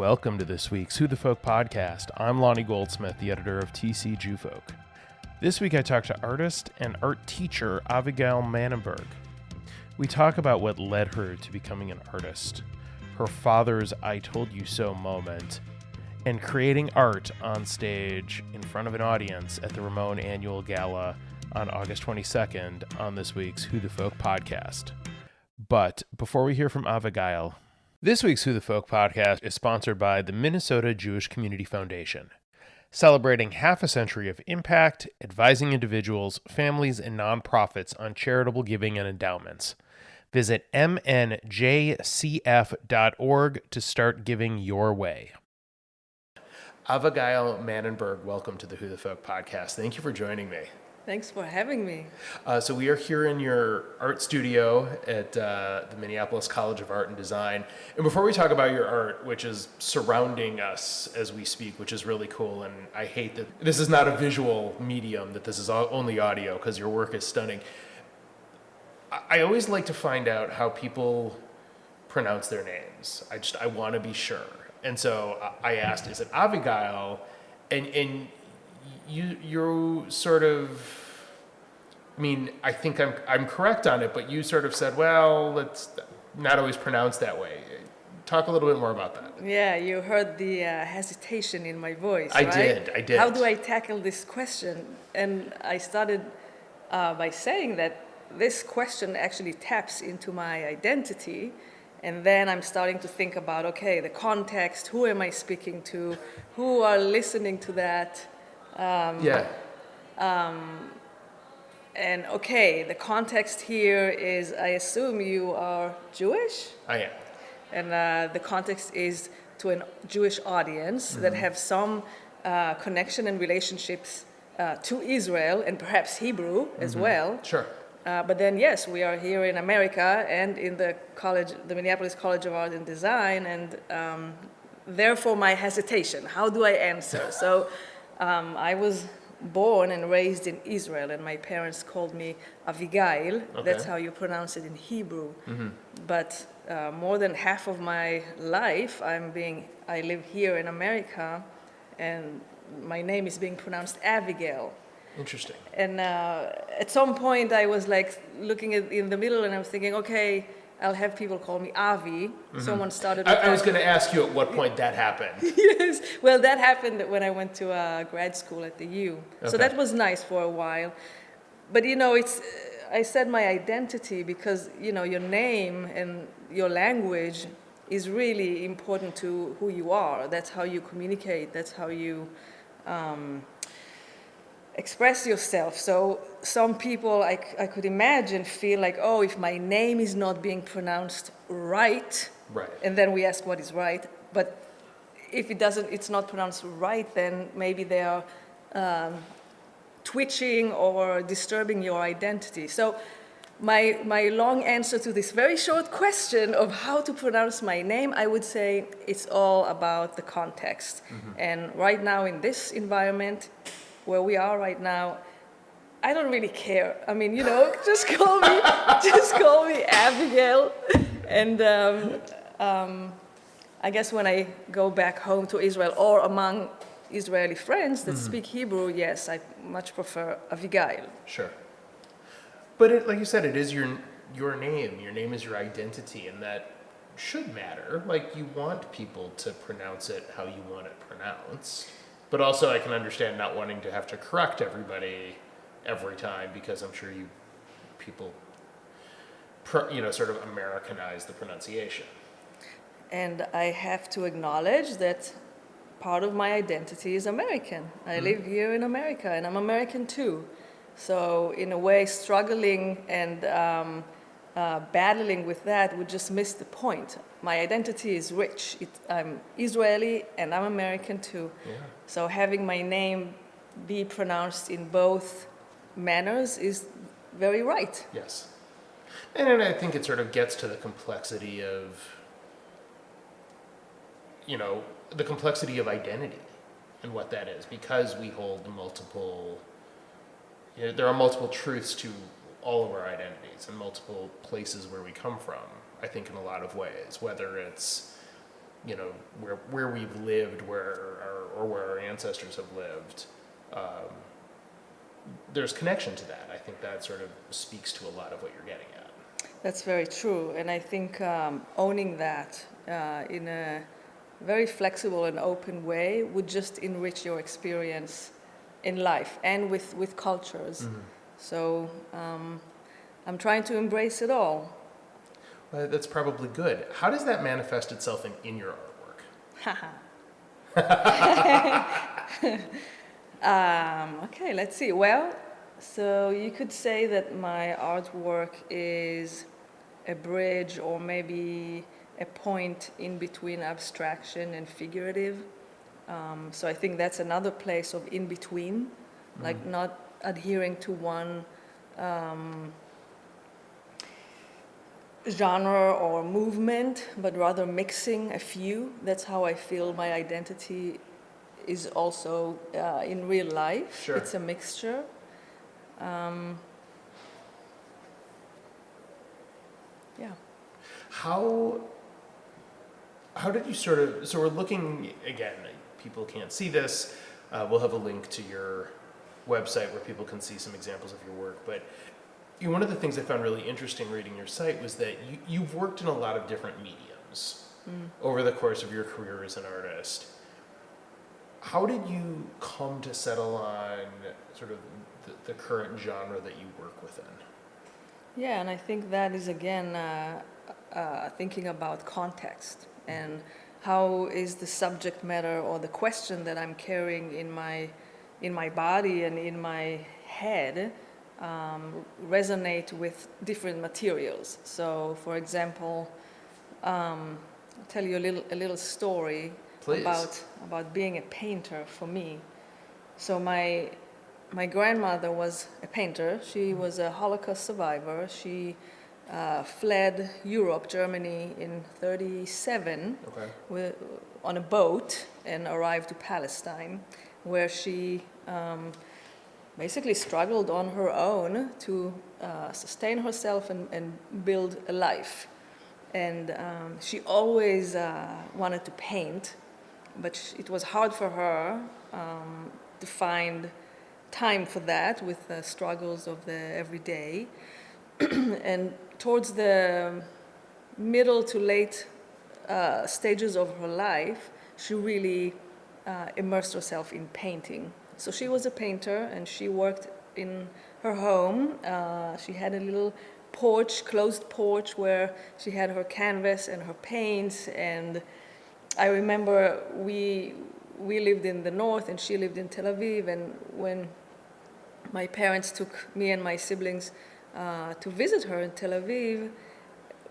welcome to this week's Who the Folk podcast. I'm Lonnie Goldsmith, the editor of TC Jewfolk. This week I talked to artist and art teacher Avigail Manneberg. We talk about what led her to becoming an artist, her father's I told you so moment, and creating art on stage in front of an audience at the Rimon Annual Gala on August 22nd on this week's Who the Folk podcast. But before we hear from Avigail, this week's Who the Folk podcast is sponsored by the Minnesota Jewish Community Foundation, celebrating half a century of impact, advising individuals, families, and nonprofits on charitable giving and endowments. Visit mnjcf.org to start giving your way. Avigail Manneberg, welcome to the Who the Folk podcast. Thank you for joining me. Thanks for having me. So we are here in your art studio at the Minneapolis College of Art and Design. And before we talk about your art, which is surrounding us as we speak, which is really cool, and I hate that this is not a visual medium, that this is only audio, because your work is stunning. I always like to find out how people pronounce their names. I want to be sure. And so I asked, is it Avigail? And you sort of, I mean, I think I'm correct on it, but you sort of said, well, it's not always pronounced that way. Talk a little bit more about that. Yeah, you heard the hesitation in my voice, I right? did. How do I tackle this question? And I started by saying that this question actually taps into my identity. And then I'm starting to think about, okay, the context, who am I speaking to? Who are listening to that? And okay, the context here is, I assume you are Jewish? I am. And the context is to a Jewish audience that have some connection and relationships to Israel and perhaps Hebrew as well. Sure. But then, yes, we are here in America and in the Minneapolis College of Art and Design, and therefore my hesitation. How do I answer? So I was born and raised in Israel, and my parents called me Avigail. Okay. That's how you pronounce it in Hebrew. Mm-hmm. But more than half of my life, I live here in America, and my name is being pronounced Avigail. Interesting. And at some point, I was like looking in the middle, and I was thinking, okay, I'll have people call me Avi. Mm-hmm. Someone started. I was going to ask you at what point that happened. Yes, well, that happened when I went to grad school at the U. Okay. So that was nice for a while. But I said my identity because your name and your language is really important to who you are. That's how you communicate. That's how you express yourself. So some people, I could imagine, feel like, oh, if my name is not being pronounced right, and then we ask what is right, but if it's not pronounced right, then maybe they are twitching or disturbing your identity. So my long answer to this very short question of how to pronounce my name, I would say it's all about the context. Mm-hmm. And right now in this environment, where we are right now, I don't really care. I mean, just call me Abigail. And I guess when I go back home to Israel or among Israeli friends that speak Hebrew, yes, I much prefer Avigail. Sure. But like you said, it is your name. Your name is your identity, and that should matter. Like, you want people to pronounce it how you want it pronounced. But also I can understand not wanting to have to correct everybody every time, because I'm sure people sort of Americanize the pronunciation. And I have to acknowledge that part of my identity is American. I live here in America, and I'm American too. So in a way, struggling and battling with that would just miss the point. My identity is rich. I'm Israeli and I'm American too. Yeah. So having my name be pronounced in both manners is very right. Yes. And I think it sort of gets to the complexity of, identity and what that is, because we hold multiple, there are multiple truths to all of our identities and multiple places where we come from, I think, in a lot of ways, whether it's you know, where we've lived, where our ancestors have lived, there's connection to that. I think that sort of speaks to a lot of what you're getting at. That's very true, and I think owning that in a very flexible and open way would just enrich your experience in life and with cultures. So I'm trying to embrace it all. Well, that's probably good. How does that manifest itself in your artwork? Okay, let's see. Well, so you could say that my artwork is a bridge or maybe a point in between abstraction and figurative. So I think that's another place of in between, like not adhering to one genre or movement, but rather mixing a few. That's how I feel my identity is also in real life. Sure. It's a mixture. Yeah. How did you sort of, so we're looking, again, people can't see this, we'll have a link to your website where people can see some examples of your work, but one of the things I found really interesting reading your site was that you've worked in a lot of different mediums over the course of your career as an artist. How did you come to settle on sort of the current genre that you work within? Yeah, and I think that is again thinking about context and how is the subject matter or the question that I'm carrying in my body and in my head resonate with different materials. So, for example, I'll tell you a little story. Please. About being a painter for me. So my grandmother was a painter. She was a Holocaust survivor. She fled Europe, Germany in 1937 on a boat and arrived to Palestine, where she basically struggled on her own to sustain herself and build a life. And she always wanted to paint, but it was hard for her to find time for that with the struggles of the everyday. And towards the middle to late stages of her life, she really immersed herself in painting. So she was a painter and she worked in her home. She had a little porch, closed porch, where she had her canvas and her paints. And I remember we lived in the north and she lived in Tel Aviv, and when my parents took me and my siblings to visit her in Tel Aviv,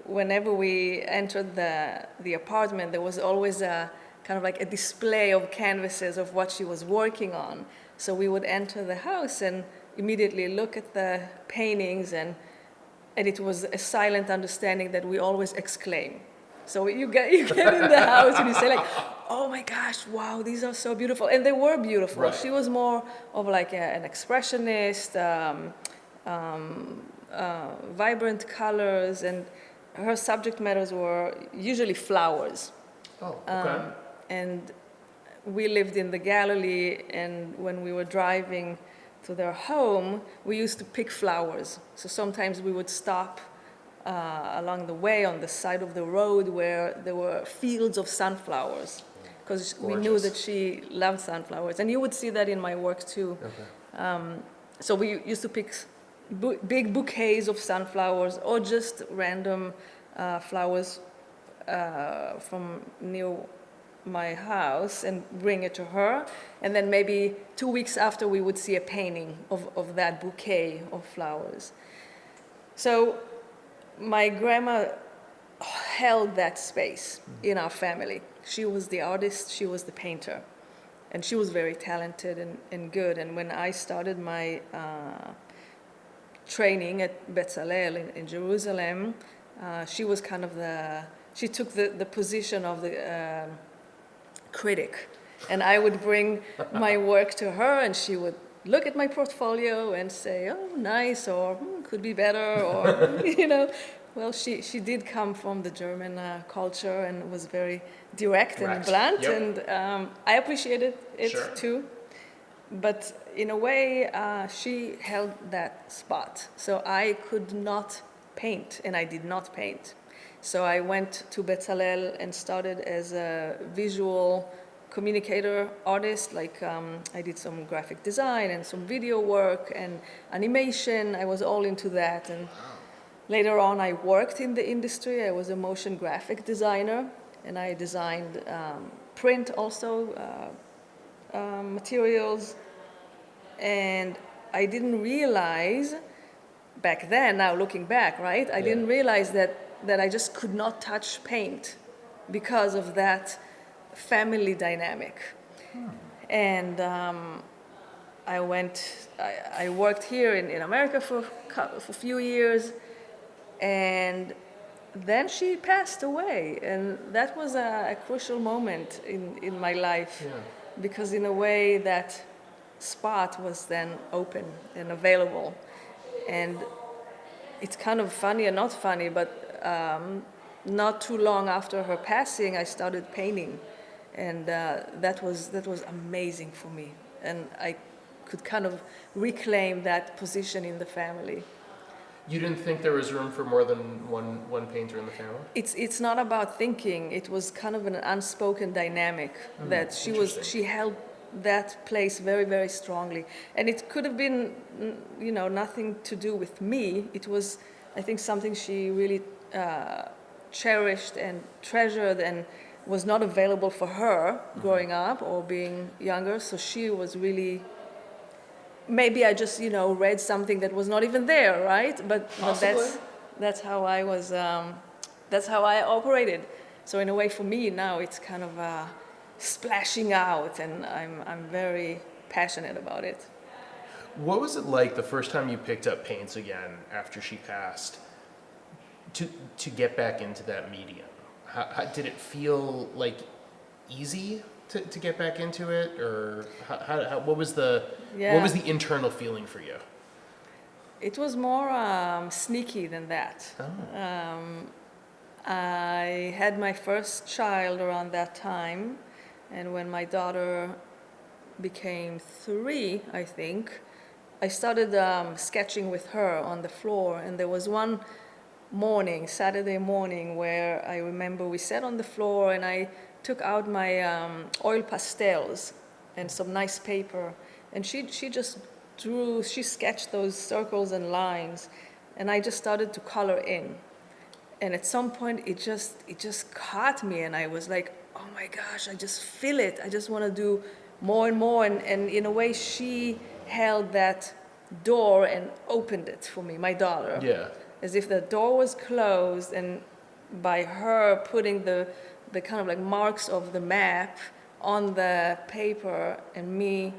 whenever we entered the apartment, there was always a kind of like a display of canvases of what she was working on. So we would enter the house and immediately look at the paintings, and it was a silent understanding that we always exclaim. So you get in the house and you say like, oh my gosh, wow, these are so beautiful. And they were beautiful. Right. She was more of like an expressionist, vibrant colors, and her subject matters were usually flowers. Oh, okay. And we lived in the Galilee, and when we were driving to their home, we used to pick flowers. So sometimes we would stop along the way on the side of the road where there were fields of sunflowers, because we knew that she loved sunflowers. And you would see that in my work too. Okay. So we used to pick big bouquets of sunflowers or just random flowers from near my house and bring it to her. And then maybe 2 weeks after, we would see a painting of that bouquet of flowers. So my grandma held that space in our family. She was the artist, she was the painter, and she was very talented and good. And when I started my training at Bezalel in Jerusalem, she was kind of she took the position of the critic. And I would bring my work to her, and she would look at my portfolio and say, oh, nice, or could be better, or, Well, she did come from the German culture and was very direct and Correct. blunt, Yep. and I appreciated it Sure. too. But in a way, she held that spot. So I could not paint, and I did not paint. So I went to Bezalel and started as a visual communicator artist. Like I did some graphic design and some video work and animation. I was all into that. And later on, I worked in the industry. I was a motion graphic designer, and I designed print also, materials. And I didn't realize back then, now looking back, right? I didn't realize that I just could not touch paint because of that family dynamic. And I worked here in America for a few years, and then she passed away. And that was a crucial moment in my life, because in a way that spot was then open and available. And it's kind of funny and not funny, but not too long after her passing, I started painting, and that was amazing for me, and I could kind of reclaim that position in the family. You didn't think there was room for more than one painter in the family? It's not about thinking. It was kind of an unspoken dynamic that she held that place very, very strongly. And it could have been, nothing to do with me. It was, I think, something she really cherished and treasured and was not available for her growing up or being younger. So she was really, maybe I just, read something that was not even there, right? But that's how I was, that's how I operated. So in a way, for me now, it's kind of splashing out, and I'm very passionate about it. What was it like the first time you picked up paints again after she passed to get back into that medium? How did it feel like easy to get back into it, or what was the internal feeling for you? It was more sneaky than that. I had my first child around that time, and when my daughter became 3, I think, I started sketching with her on the floor. And there was one morning, Saturday morning, where I remember we sat on the floor and I took out my oil pastels and some nice paper, and she just she sketched those circles and lines, and I just started to color in. And at some point it just caught me, and I was like, oh my gosh, I just feel it. I just want to do more and more. And in a way, she held that door and opened it for me, my daughter. Yeah. As if the door was closed, and by her putting the kind of like marks of the map on the paper and me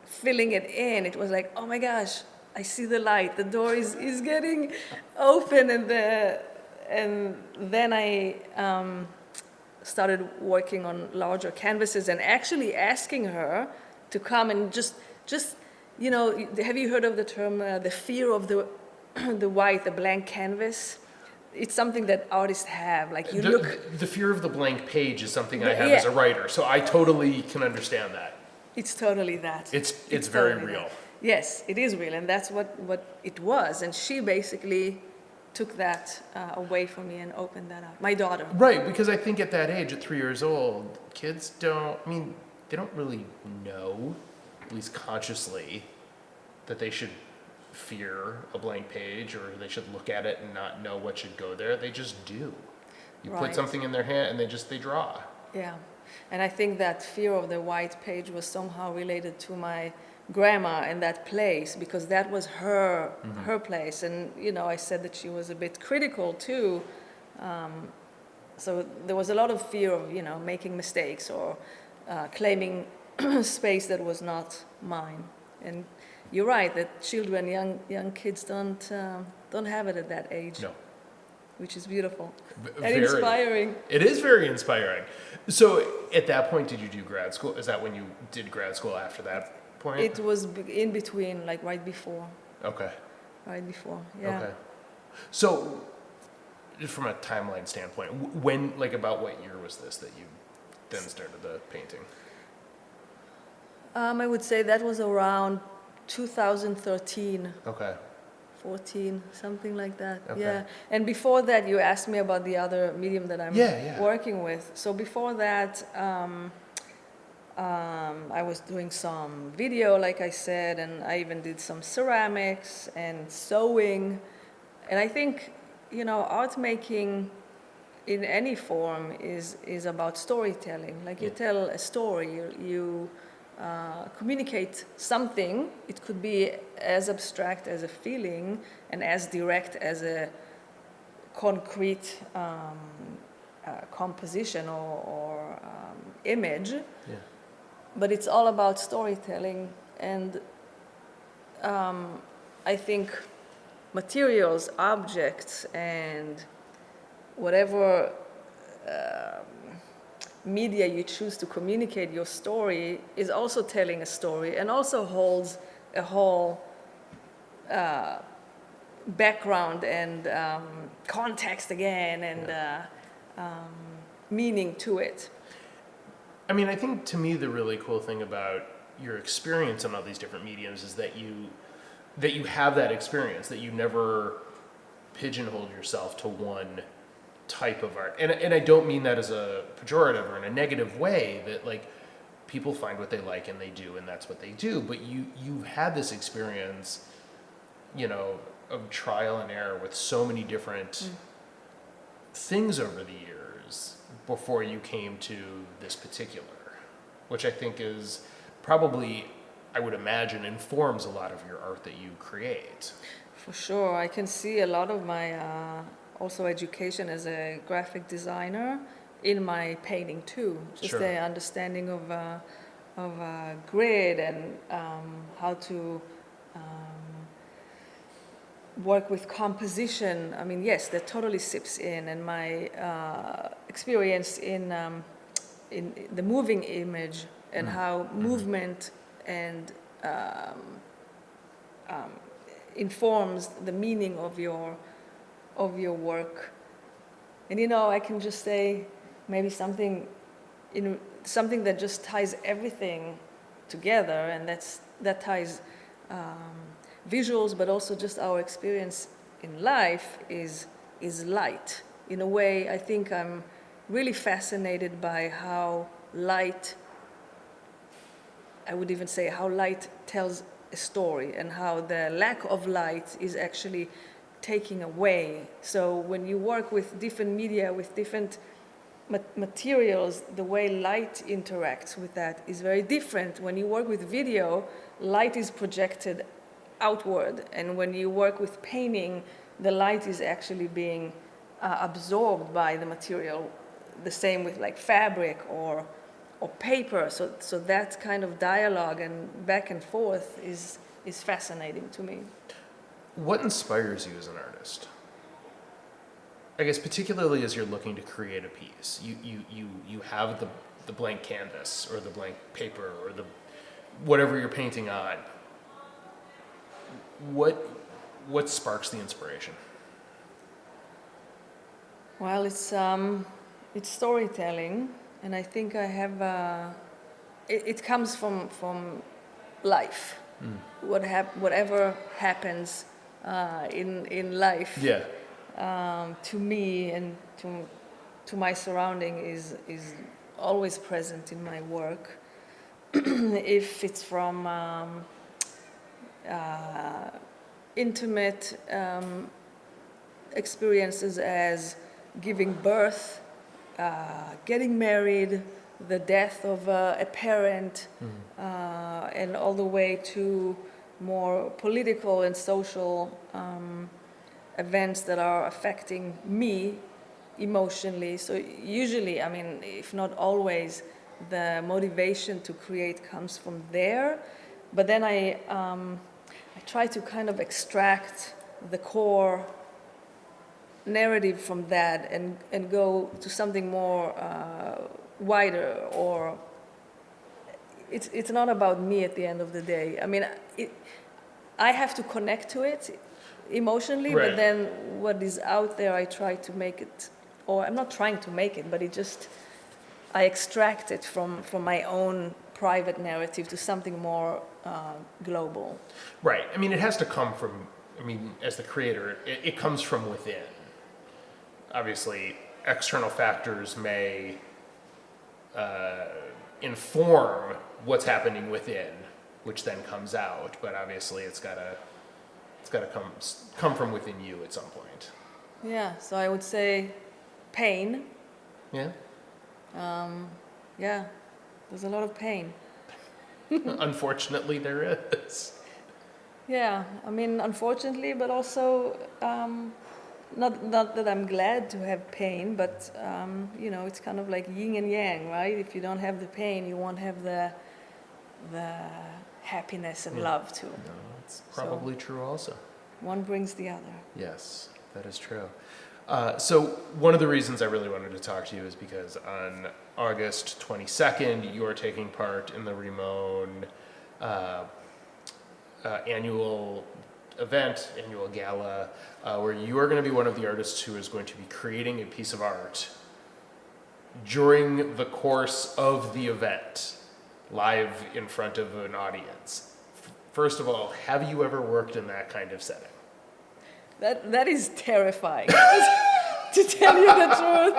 filling it in, it was like, oh my gosh, I see the light. The door is getting open, and then I started working on larger canvases and actually asking her to come and just have you heard of the term the fear of the white, the blank canvas? It's something that artists have. Like The fear of the blank page is something I have as a writer, so I totally can understand that. It's totally that. It's very totally real. That. Yes, it is real, and that's what it was. And she basically took that away from me and opened that up. My daughter. Right, because I think at that age, at 3 years old, kids they don't really know, at least consciously, that they should fear a blank page or they should look at it and not know what should go there. They just do. You put something in their hand and they draw. Yeah. And I think that fear of the white page was somehow related to my grandma and that place, because that was her place. And I said that she was a bit critical too. So there was a lot of fear of making mistakes or claiming space that was not mine. And you're right that children, young kids don't have it at that age. No. Which is beautiful and inspiring. It is very inspiring. So at that point, did you do grad school? Is that when you did grad school after that point? It was in between, like right before. Okay. Right before, yeah. Okay. So just from a timeline standpoint, when, like, about what year was this that you then started the painting? I would say that was around 2013, Okay. 14, something like that. Okay. Yeah. And before that, you asked me about the other medium that I'm working with. So before that, I was doing some video, like I said, and I even did some ceramics and sewing. And I think, art making in any form is about storytelling. Like you tell a story, you communicate something. It could be as abstract as a feeling and as direct as a concrete composition or image. Yeah. But it's all about storytelling. And I think materials, objects, and whatever media you choose to communicate your story is also telling a story and also holds a whole background and context again and meaning to it. I mean, I think to me the really cool thing about your experience on all these different mediums is that you have that experience, that you never pigeonholed yourself to one type of art. And I don't mean that as a pejorative or in a negative way, that like people find what they like and they do and that's what they do, but you've had this experience, of trial and error with so many different things over the years before you came to this particular, which I think is probably, I would imagine, informs a lot of your art that you create. For sure. I can see a lot of my also education as a graphic designer in my painting too. Just Sure. the understanding of grid and how to work with composition. I mean, yes, that totally sips in, and my experience in the moving image and how movement and informs the meaning of your work. And I can just say maybe something that just ties everything together, and that ties visuals, but also just our experience in life is light. In a way, I think I'm really fascinated by how light, I would even say how light tells a story and how the lack of light is actually taking away. So when you work with different media, with different materials, the way light interacts with that is very different. When you work with video, light is projected outward, and when you work with painting, the light is actually being absorbed by the material. The same with like fabric or paper. So that kind of dialogue and back and forth is fascinating to me. What inspires you as an artist? I guess particularly as you're looking to create a piece. You have the blank canvas or the blank paper or the whatever you're painting on. What sparks the inspiration? Well, it's storytelling, and I think I have. It comes from life. Whatever happens in life. Yeah. To me and to my surrounding is always present in my work. If it's from intimate experiences as giving birth, getting married, the death of a parent, and all the way to more political and social events that are affecting me emotionally. So usually, I mean, if not always, the motivation to create comes from there. But then I try to kind of extract the core narrative from that and go to something more wider, or it's not about me at the end of the day. I mean, I have to connect to it. emotionally, Right. but then what is out there, I try to make it, or I'm not trying to make it, but I extract it from my own private narrative to something more global. Right. I mean, it has to come from, I mean, as the creator, it comes from within. Obviously, external factors may inform what's happening within, which then comes out. But obviously, it's gotta come from within you at some point. Yeah, so I would say pain. Yeah. Yeah, there's a lot of pain. Unfortunately, there is. Yeah, I mean, unfortunately, but also not that I'm glad to have pain, but you know, it's kind of like yin and yang, right? If you don't have the pain, you won't have the happiness and love too. No, it's probably true also. One brings the other. Yes, that is true. So one of the reasons I really wanted to talk to you is because on August 22nd, you are taking part in the Rimon Annual Gala, where you are going to be one of the artists who is going to be creating a piece of art during the course of the event, live in front of an audience. First of all, have you ever worked in that kind of setting? That is terrifying. To tell you the truth,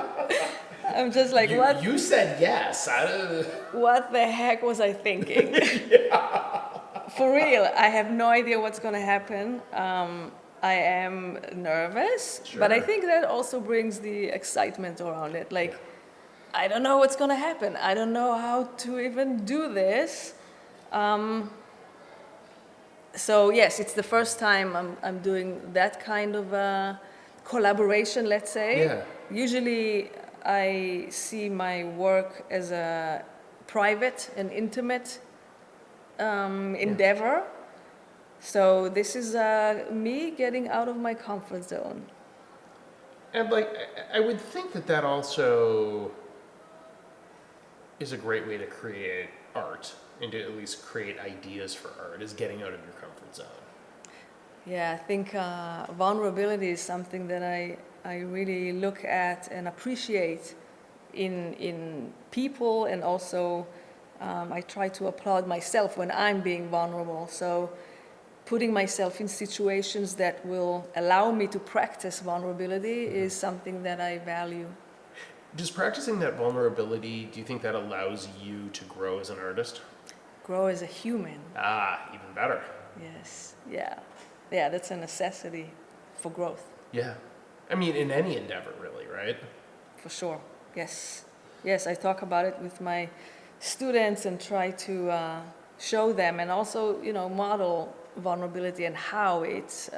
I'm just like, what? You said yes. What the heck was I thinking? For real, I have no idea what's going to happen. I am nervous, but I think that also brings the excitement around it. Like, I don't know what's going to happen. I don't know how to even do this. So yes, it's the first time I'm doing that kind of collaboration, let's say. Yeah. Usually I see my work as a private and intimate endeavor. So this is me getting out of my comfort zone. And like, I would think that also is a great way to create art and to at least create ideas for art, is getting out of your comfort zone. Yeah, I think vulnerability is something that I really look at and appreciate in people, and also I try to applaud myself when I'm being vulnerable. So putting myself in situations that will allow me to practice vulnerability is something that I value. Does practicing that vulnerability, do you think that allows you to grow as an artist? Grow as a human. Even better. Yes, yeah. Yeah, that's a necessity for growth. Yeah. I mean, in any endeavor, really, right? For sure, yes. Yes, I talk about it with my students and try to show them, and also, you know, model vulnerability and how it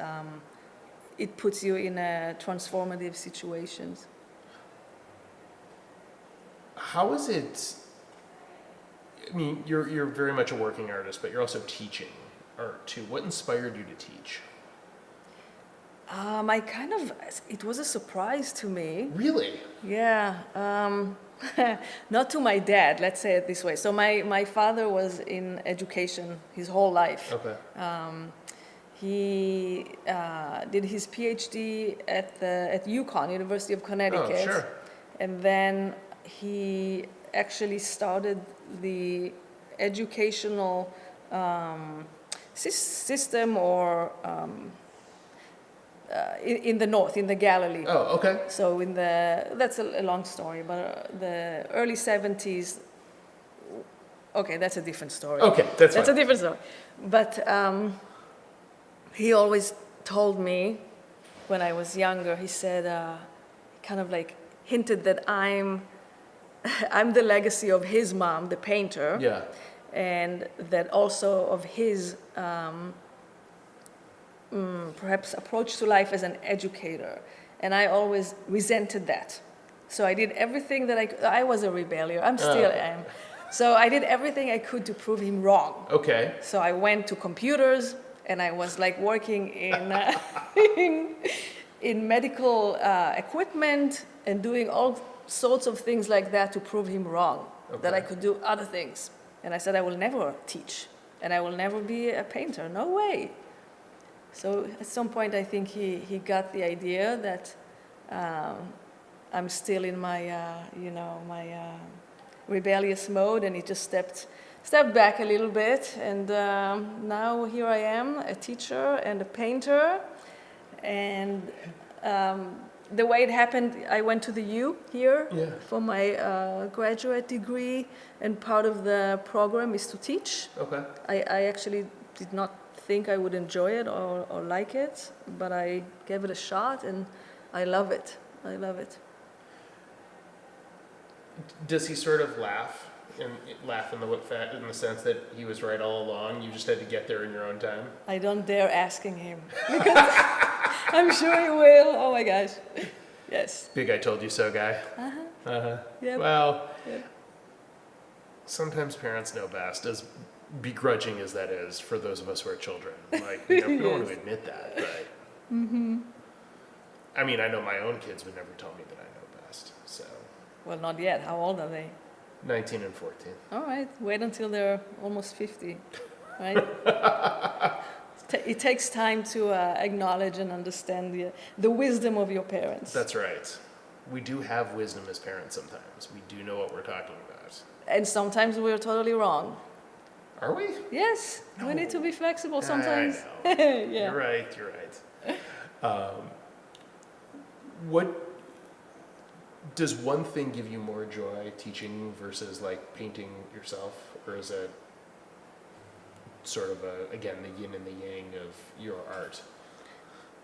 puts you in transformative situations. How is it, I mean, you're very much a working artist, but you're also teaching art too. What inspired you to teach? It was a surprise to me. Really? Yeah, not to my dad, let's say it this way. So my father was in education his whole life. Okay. He did his PhD at UConn, University of Connecticut. Oh, sure. And then he actually started the educational system or in the north, in the Galilee. Oh, okay. So that's a long story, but the early 70s, okay, that's a different story. Okay, that's a fine. different story. But he always told me when I was younger, he said, kind of like hinted that I'm the legacy of his mom, the painter. Yeah. And that also of his perhaps approach to life as an educator. And I always resented that. So I did everything that I was a rebellion. I'm still am. So I did everything I could to prove him wrong. Okay. So I went to computers and I was like working in in medical equipment and doing all sorts of things like that to prove him wrong, that I could do other things. And I said, I will never teach and I will never be a painter. No way. So at some point, I think he got the idea that I'm still in my, my rebellious mode, and he just stepped back a little bit. And now here I am, a teacher and a painter. And the way it happened, I went to the U here for my graduate degree, and part of the program is to teach. Okay. I actually did not think I would enjoy it or like it, but I gave it a shot, and I love it. I love it. Does he sort of laugh in the sense that he was right all along? You just had to get there in your own time. I don't dare asking him because I'm sure he will. Oh my gosh, yes. Big "I told you so" guy. Yep. Well, Yep. sometimes parents know best, as begrudging as that is for those of us who are children. Like, we don't want to admit that, but I mean, I know my own kids would never tell me that I know best. So Well, not yet. How old are they? 19 and 14. All right, wait until they're almost 50, right? It takes time to acknowledge and understand the wisdom of your parents. That's right. We do have wisdom as parents sometimes. We do know what we're talking about. And sometimes we're totally wrong. Are we? Yes, we need to be flexible sometimes. I know. Yeah. You're right. What does one thing give you more joy, teaching versus like painting yourself, or is it sort of again the yin and the yang of your art?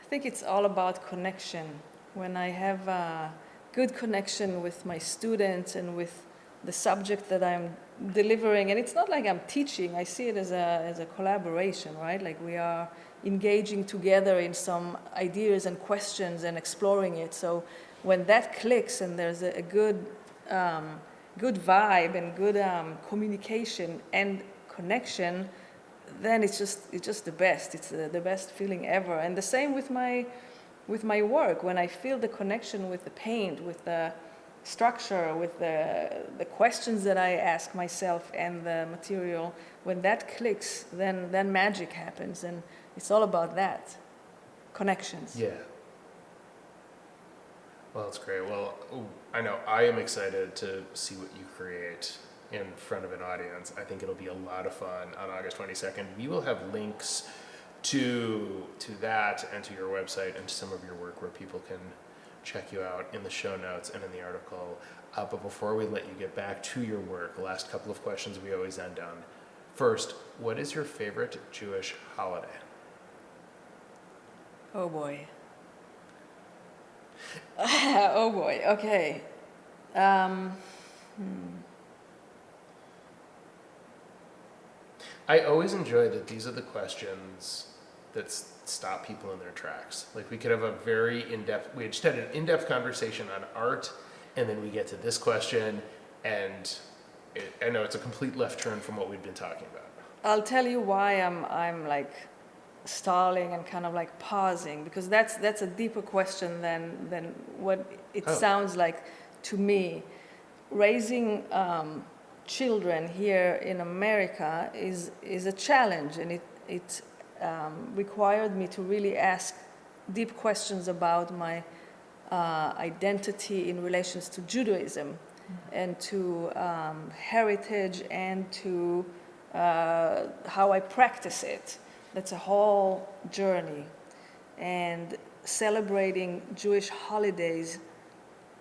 I think it's all about connection. When I have a good connection with my students and with the subject that I'm delivering, and it's not like I'm teaching, I see it as a collaboration, right? Like we are engaging together in some ideas and questions and exploring it. So when that clicks and there's a good vibe and good communication and connection, then it's just the best. It's the best feeling ever. And the same with my work. When I feel the connection with the paint, with the structure, with the questions that I ask myself and the material, when that clicks, then magic happens, and it's all about that, connections. Yeah. Well, that's great. Well, I know I am excited to see what you create in front of an audience. I think it'll be a lot of fun on August 22nd. We will have links to that and to your website and to some of your work where people can check you out in the show notes and in the article. But before we let you get back to your work, the last couple of questions we always end on. First, what is your favorite Jewish holiday? Oh boy. Oh boy, okay. I always enjoy that these are the questions that stop people in their tracks. Like we could have a very we just had an in-depth conversation on art, and then we get to this question, and I know it's a complete left turn from what we've been talking about. I'll tell you why I'm like stalling and kind of like pausing, because that's a deeper question than what it sounds like to me. Raising children here in America is a challenge, and it required me to really ask deep questions about my identity in relations to Judaism and to heritage and to how I practice it. That's a whole journey. And celebrating Jewish holidays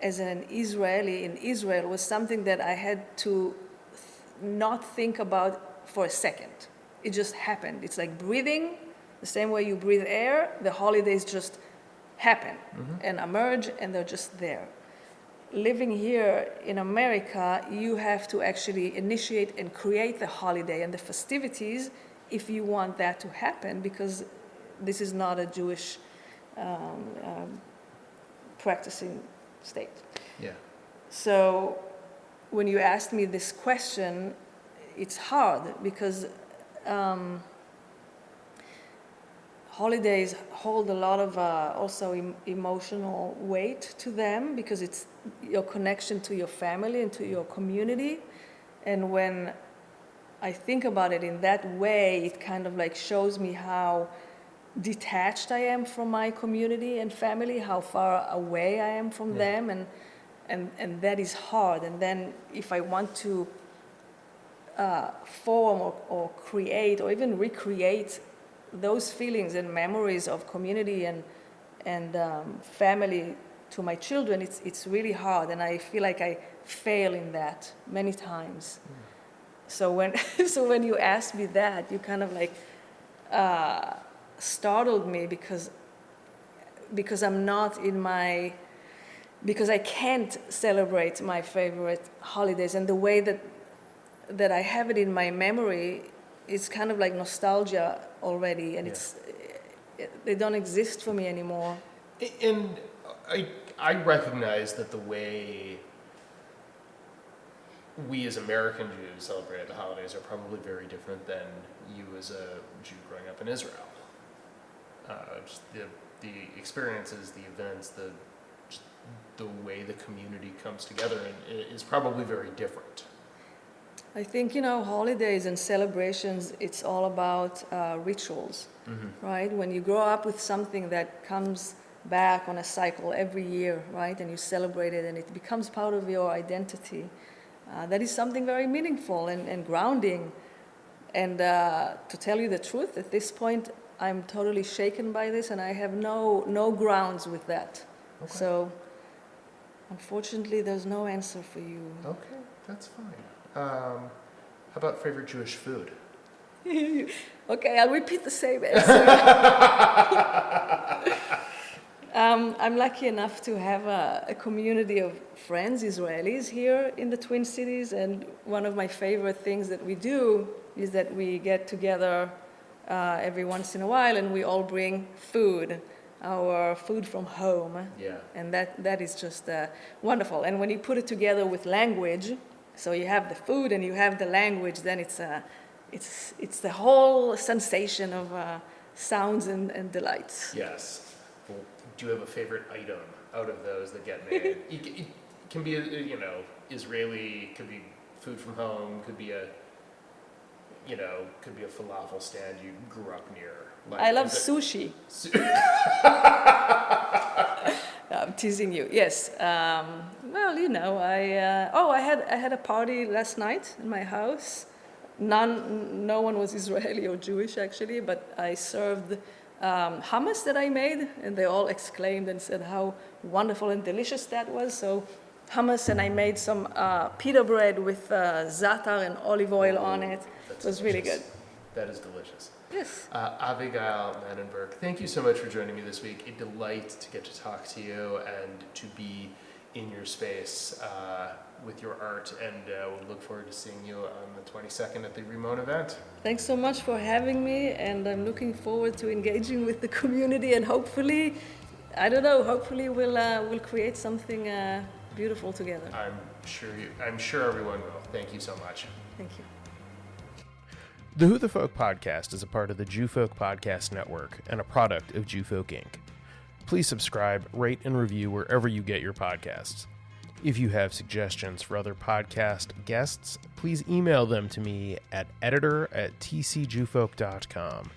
as an Israeli in Israel was something that I had to not think about for a second. It just happened. It's like breathing, the same way you breathe air, the holidays just happen and emerge, and they're just there. Living here in America, you have to actually initiate and create the holiday and the festivities if you want that to happen, because this is not a Jewish practicing state. Yeah. So when you asked me this question, it's hard because holidays hold a lot of also emotional weight to them, because it's your connection to your family and to your community. And when I think about it in that way, it kind of like shows me how detached I am from my community and family, how far away I am from them, and that is hard. And then if I want to form or create or even recreate those feelings and memories of community and family to my children, it's really hard, and I feel like I fail in that many times. So when you asked me that, you kind of like startled me because I'm not in my, because I can't celebrate my favorite holidays, and the way that I have it in my memory is kind of like nostalgia already, and they don't exist for me anymore. And I recognize that the way we as American Jews celebrate the holidays are probably very different than you as a Jew growing up in Israel. Just the experiences, the events, the way the community comes together is probably very different. I think, holidays and celebrations, it's all about rituals, right? When you grow up with something that comes back on a cycle every year, right? And you celebrate it and it becomes part of your identity. That is something very meaningful and grounding. And to tell you the truth, at this point, I'm totally shaken by this, and I have no grounds with that. Okay. So, unfortunately, there's no answer for you. Okay, that's fine. How about favorite Jewish food? Okay, I'll repeat the same answer. I'm lucky enough to have a community of friends, Israelis, here in the Twin Cities, and one of my favorite things that we do is that we get together every once in a while, and we all bring food, our food from home. Yeah. And that is just wonderful. And when you put it together with language, so you have the food and you have the language, then it's the whole sensation of sounds and delights. Yes. Well, do you have a favorite item out of those that get made? It can be, Israeli, could be food from home, could be a falafel stand you grew up near. Like, I love sushi. I'm teasing you. Yes. Well, I had a party last night in my house. No one was Israeli or Jewish actually, but I served hummus that I made, and they all exclaimed and said how wonderful and delicious that was. So hummus, and I made some pita bread with za'atar and olive oil on it. It was really good. That is delicious. Yes. Avigail Manneberg, thank you so much for joining me this week. A delight to get to talk to you and to be in your space with your art, and we'll look forward to seeing you on the 22nd at the Rimon event. Thanks so much for having me, and I'm looking forward to engaging with the community, and hopefully we'll create something beautiful together. I'm sure everyone will. Thank you so much. Thank you. The Who the Folk podcast is a part of the Jew Folk Podcast Network and a product of Jew Folk Inc. Please subscribe, rate, and review wherever you get your podcasts. If you have suggestions for other podcast guests, please email them to me at editor@tcjewfolk.com.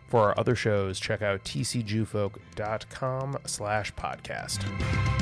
For our other shows, check out tcjewfolk.com/podcast.